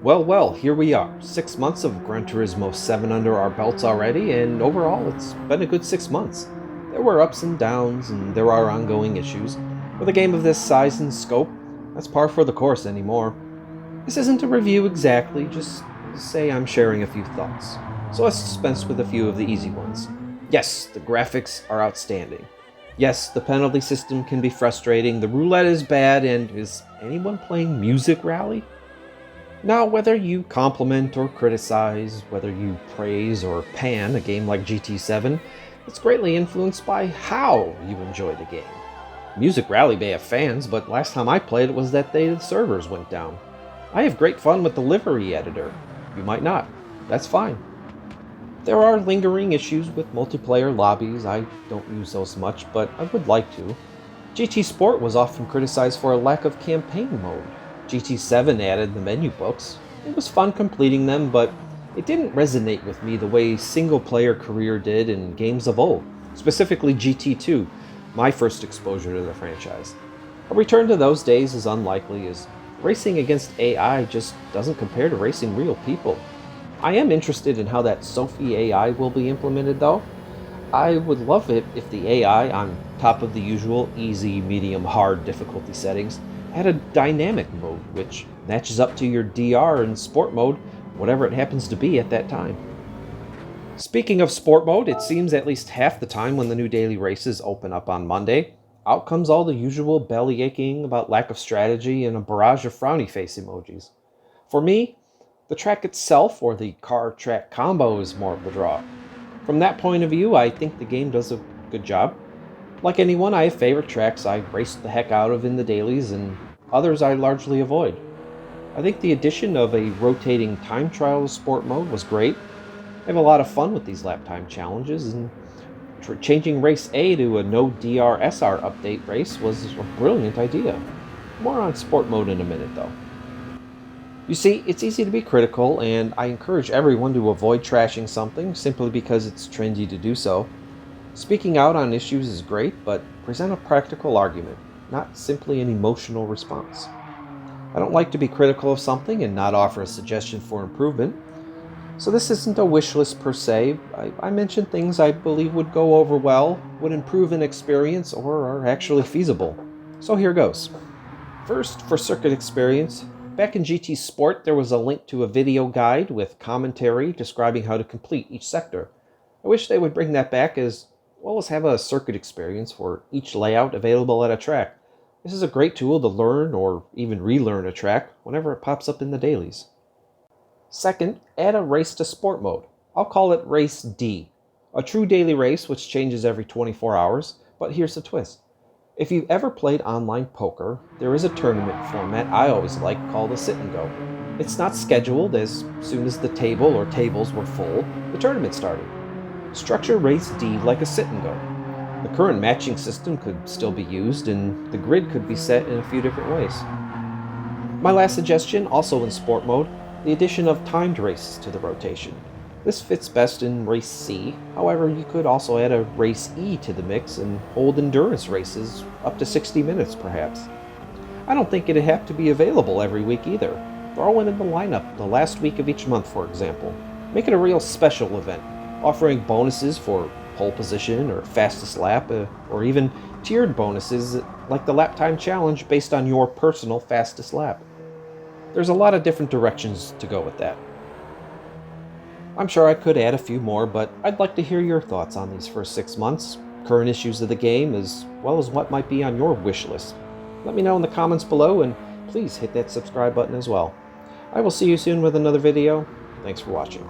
Well, here we are. 6 months of Gran Turismo 7 under our belts already, and overall, it's been a good 6 months. There were ups and downs, and there are ongoing issues. With a game of this size and scope, that's par for the course anymore. This isn't a review exactly, just say I'm sharing a few thoughts. So let's dispense with a few of the easy ones. Yes, the graphics are outstanding. Yes, the penalty system can be frustrating, the roulette is bad, and is anyone playing Music Rally? Now, whether you compliment or criticize, whether you praise or pan a game like GT7, it's greatly influenced by how you enjoy the game. Music Rally may have fans, but last time I played it was that day the servers went down. I have great fun with the livery editor. You might not. That's fine. There are lingering issues with multiplayer lobbies. I don't use those much, but I would like to. GT Sport was often criticized for a lack of campaign mode. GT7 added the menu books. It was fun completing them, but it didn't resonate with me the way single-player career did in games of old, specifically GT2, my first exposure to the franchise. A return to those days is unlikely, as racing against AI just doesn't compare to racing real people. I am interested in how that Sophie AI will be implemented, though. I would love it if the AI, on top of the usual easy, medium, hard difficulty settings, had a dynamic mode which matches up to your DR and sport mode, whatever it happens to be at that time. Speaking of sport mode, it seems at least half the time when the new daily races open up on Monday, out comes all the usual belly aching about lack of strategy and a barrage of frowny face emojis. For me, the track itself or the car track combo is more of the draw. From that point of view, I think the game does a good job. Like anyone, I have favorite tracks I race the heck out of in the dailies, and others I largely avoid. I think the addition of a rotating time trial sport mode was great. I have a lot of fun with these lap time challenges, and changing race A to a no DRSR update race was a brilliant idea. More on sport mode in a minute, though. You see, it's easy to be critical, and I encourage everyone to avoid trashing something simply because it's trendy to do so. Speaking out on issues is great, but present a practical argument, not simply an emotional response. I don't like to be critical of something and not offer a suggestion for improvement. So this isn't a wish list per se. I mention things I believe would go over well, would improve an experience, or are actually feasible. So here goes. First, for circuit experience, back in GT Sport there was a link to a video guide with commentary describing how to complete each sector. I wish they would bring that back, as well as have a circuit experience for each layout available at a track. This is a great tool to learn or even relearn a track whenever it pops up in the dailies. Second, add a race to sport mode. I'll call it Race D. A true daily race which changes every 24 hours, but here's the twist. If you've ever played online poker, there is a tournament format I always like called a sit and go. It's not scheduled. As soon as the table or tables were full, the tournament started. Structure Race D like a sit and go. The current matching system could still be used, and the grid could be set in a few different ways. My last suggestion, also in sport mode, the addition of timed races to the rotation. This fits best in Race C, however you could also add a Race E to the mix and hold endurance races up to 60 minutes perhaps. I don't think it'd have to be available every week either. Throw it in the lineup the last week of each month, for example. Make it a real special event, offering bonuses for pole position or fastest lap, or even tiered bonuses like the lap time challenge based on your personal fastest lap. There's a lot of different directions to go with that. I'm sure I could add a few more, but I'd like to hear your thoughts on these first 6 months, current issues of the game, as well as what might be on your wish list. Let me know in the comments below, and please hit that subscribe button as well. I will see you soon with another video. Thanks for watching.